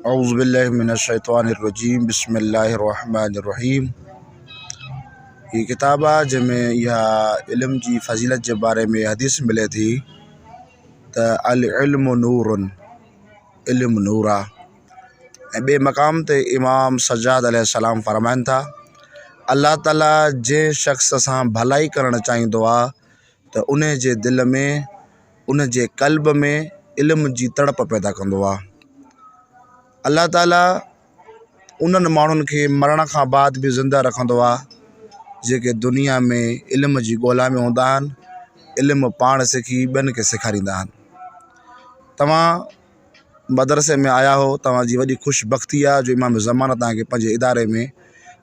औज़ुबिल्लाहि मिनश्शैतानिर्रजीम बिस्मिल्लाहिर्रहमानिर्रहीम। ये किताब आहे जंहिंमें इहा इल्म जी फ़ज़ीलत जे बारे में हदीस मिले थी त अल इल्मु नूरुन, इल्म नूर आहे। ऐं ॿिए मक़ाम ते इमाम सज्जाद अलैहिस्सलाम फ़रमाइनि था अल्लाह ताला जंहिं शख़्स सां भलाई करणु चाहींदो आहे त उन जे दिलि में, उन जे क़ल्ब में इल्म जी तड़प पैदा कंदो आहे। अल्लाह ताला उन्हनि माण्हुनि खे मरण खां बाद बि ज़िंदा रखंदो आहे जेके दुनिया में इल्म जी ॻोल्हा में हूंदा आहिनि, इल्मु पाण सिखी ॿियनि खे सेखारींदा आहिनि। तव्हां मदरसे में आया हो, तव्हांजी वॾी ख़ुशबख़्ती आहे जो इमाम ज़मान तव्हांखे पंहिंजे इदारे में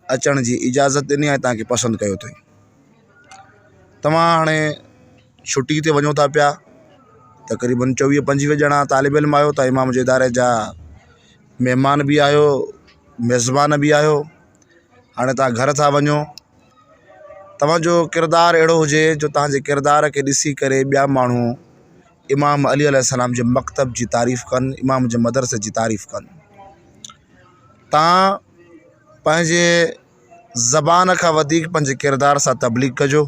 अचण जी इजाज़त ॾिनी ऐं तव्हांखे पसंदि कयो अथई। तव्हां हाणे छुटी ते वञो था पिया, तक़रीबन 24-25 ॼणा तालिब इल्म आहियो त इमाम जे इदारे जा महिमान बि आहियो, मेज़बान बि आहियो। हाणे तव्हां घर था वञो, तव्हांजो किरदारु अहिड़ो हुजे जो तव्हांजे किरदार खे ॾिसी करे ॿिया माण्हू इमाम अली अलैहिस्सलाम जे मकतब जी तारीफ़ कनि, इमाम जे मदरसे जी तारीफ़ कनि। तव्हां पंहिंजे ज़बान खां वधीक पंहिंजे किरदार सां तबलीग कजो।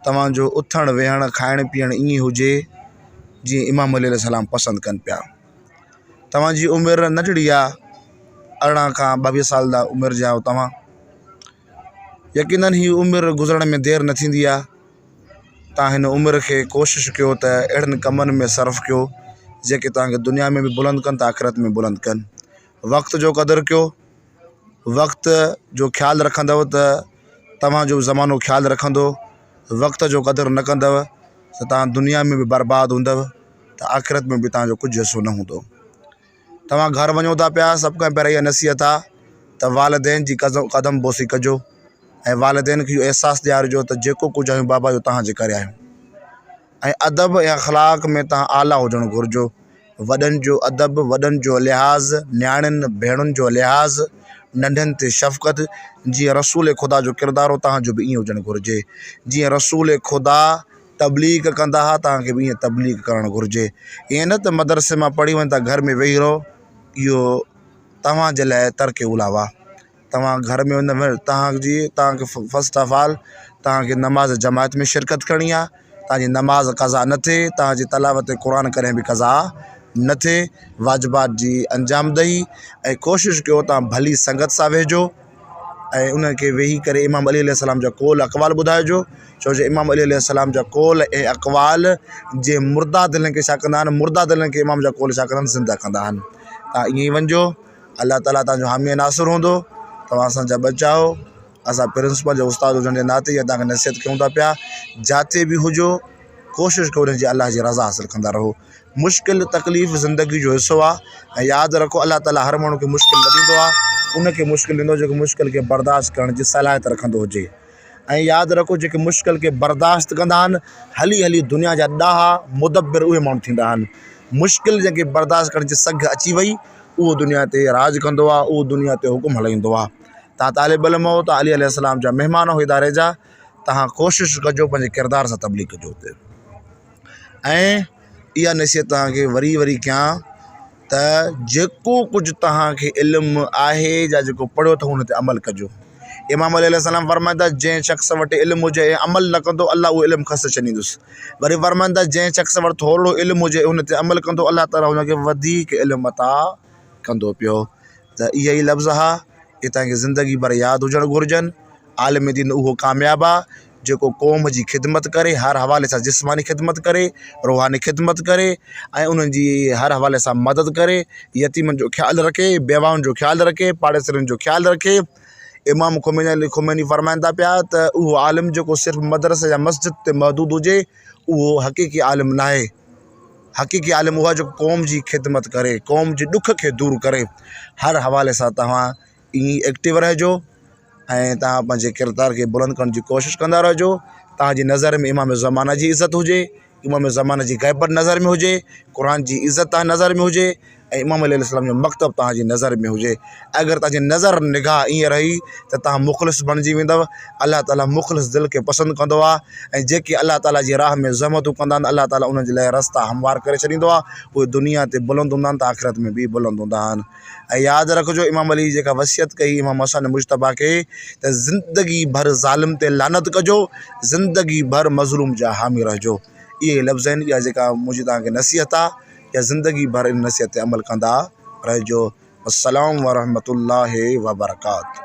तव्हांजो उथणु वेहणु खाइणु पीअणु ईअं हुजे जीअं इमाम अली अलैहिस्सलाम पसंदि कनि पिया। तव्हांजी उमिरि नंढड़ी आहे, 18 खां 22 साल जा उमिरि जा आहियो तव्हां। यकीनन ही उमिरि गुज़रण में देरि न थींदी आहे। तव्हां हिन उमिरि खे कोशिशि कयो त अहिड़नि कमनि में सर्फ़ कयो जेके तव्हांखे दुनिया में बि बुलंद कनि त आख़िरत में बुलंद कनि। वक़्त जो क़दुरु कयो, वक़्त जो ख़्यालु रखंदव त तव्हांजो ज़मानो ख़्यालु रखंदो। वक़्त जो क़दुरु न कंदव त तव्हां दुनिया में बि बर्बाद हूंदव, त आख़िरत में बि तव्हांजो कुझु हिसो न हूंदो। तव्हां घर वञो था पिया, सभु खां पहिरियों इहा नसीहत आहे त वालिदैन जी क़दम बोसी कजो ऐं वालिदैन खे इहो अहसासु ॾियारिजो त जेको कुझु आहियूं बाबा जो तव्हांजे करे आहियूं। ऐं अदब ऐं अख़लाक़ में तव्हां आला हुजणु घुरिजो। वॾनि जो अदब, वॾनि जो लिहाज़, न्याणियुनि भेणुनि जो लिहाज़, नंढनि ते शफ़क़त। जीअं रसूल ख़ुदा जो किरदारु हो तव्हांजो बि ईअं हुजणु घुरिजे। जीअं रसूल ख़ुदा तबलीग कंदा हुआ तव्हांखे बि ईअं तबलीग करणु घुरिजे। ईअं न त मदरसे मां पढ़ी वञ त घर में वेही रहो, इहो तव्हांजे लाइ तर्क उलावा। तव्हां घर में तव्हांखे फस्ट ऑफ ऑल तव्हांखे नमाज़ जमात में शिरकत करणी आहे। तव्हांजी नमाज़ क़ज़ा न थिए, तव्हांजी तलावत क़ुरान कॾहिं बि क़ज़ा न थिए। वाजिबात जी अंजामदही ऐं कोशिशि कयो तव्हां भली संगत सां वेहिजो ऐं उनखे वेही करे इमाम अली अलैहिस्सलाम जा कौल अक़वाल ॿुधाइजो। छो जो इमाम अली अलैहिस्सलाम जा कौल ऐं अक़वाल जे मुर्दा दिलनि खे छा कंदा आहिनि, मुर्दा दिलनि खे इमाम जा कौल छा कंदा आहिनि, ज़िंदा कंदा आहिनि। तव्हां ईअं ई वञिजो। अल्लाह ताला तव्हांजो हामी नासिर हूंदो। तव्हां असांजा बचा हो। असां प्रिंसिपल जो उस्ताद हुजण जे नाते इहा तव्हांखे नसीहत कयूं था पिया। जिते बि हुजो कोशिशि कयो हुनजी अल्लाह जी रज़ा हासिलु कंदा रहो। मुश्किल तकलीफ़ ज़िंदगी जो हिसो आहे ऐं यादि रखो अल्लाह ताला हर माण्हू खे मुश्किल न ॾींदो आहे, उनखे मुश्किल ॾींदो जेको मुश्किल खे बर्दाश्त करण जी सलाहियत रखंदो हुजे। ऐं यादि रखो जेके मुश्किल खे बर्दाश्त कंदा आहिनि, हली हली दुनिया जा ॾाहा मुदब्बिर उहे माण्हू थींदा आहिनि। मुश्किल जंहिंखे बर्दाश्त करण जी सघ अची वई उहो दुनिया ते राज कंदो आहे, उहो दुनिया ते हुकुम हलाईंदो आहे। तव्हां तालिब इल्म हो, तव्हां अली अलैहिस्सलाम जा महिमान हो इदारे जा, तव्हां कोशिशि कजो पंहिंजे किरदार सां तबलीग कजो हुते। ऐं इहा नसीहत तव्हांखे वरी वरी कयां त जेको कुझु तव्हांखे इल्मु आहे या जेको पढ़ियो अथव हुन ते अमल कजो। इमाम अली अलैहिस्सलाम फरमाईंदा जंहिं शख़्स वटि इल्मु हुजे ऐं अमल न कंदो अल्लाह उहो इल्मु खसे छॾींदुसि। वरी फरमाईंदा जंहिं शख़्स वटि थोरो इल्मु हुजे हुन ते अमल कंदो अल्लाह ताला हुनखे वधीक इल्मु अता कंदो पियो। त इहा ई लफ़्ज़ हा, इहे तव्हांखे ज़िंदगी भर यादि हुजणु घुरिजनि। आलिम दीन उहो कामयाबु आहे जेको क़ौम जी ख़िदमत करे, हर हवाले सां जिस्मानी ख़िदमत करे, रूहानी ख़िदमत करे ऐं उन्हनि जी हर हवाले सां मदद करे, यतीमनि जो ख़्यालु रखे, बेवाउनि जो ख़्यालु रखे, पाड़ेसरनि जो ख़्यालु रखे। इमाम खुमैनी फरमाइनि था पिया त उहो आलिम जेको सिर्फ़ु मदरसे या मस्जिद ते महदूद हुजे उहो हक़ीक़ी आलिम न आहे। हक़ीक़ी आलिम उहा जेको क़ौम जी ख़िदमत करे, क़ौम जे ॾुख खे दूरि करे। हर हवाले सां तव्हां ईअं एक्टिव रहिजो ऐं तव्हां पंहिंजे किरदार खे बुलंद करण जी कोशिशि कंदा रहिजो। तव्हांजी नज़र में इमाम ज़माना जी इज़त हुजे, इमाम ज़माना जी गैबत नज़र में हुजे, क़ुरान जी इज़त तव्हां नज़र में हुजे ऐं इमाम अलैहिस्सलाम जो मकतब तव्हांजी नज़र में हुजे। अगर तव्हांजी नज़र निगाह ईअं रही त तव्हां मुख़लिस बणिजी वेंदव। अल्लाह ताला मुख़लिस दिलि खे पसंदि कंदो आहे, ऐं जेके अल्लाह ताला जी राह में ज़हमतूं कंदा आहिनि अल्लाह ताला उन्हनि जे लाइ रस्ता हमवार करे छॾींदो आहे। उहे दुनिया ते बुलंद हूंदा आहिनि त आख़िरत में बि बुलंद हूंदा आहिनि। ऐं यादि रखिजो, इमाम अली जेका वसियत कई इमाम हसन मुजतबा खे त ज़िंदगी भर ज़ालिम ते लानत कजो, ज़िंदगी भर मज़लूम जा हामी रहजो। इहे लफ़्ज़ आहिनि, इहा जेका मुंहिंजी तव्हांखे नसीहत आहे, या ज़िंदगी भर इन नसीहत ते अमल कंदा रहिजो। अस्सलाम वरहमतुल्लाहि वबरकातुहू।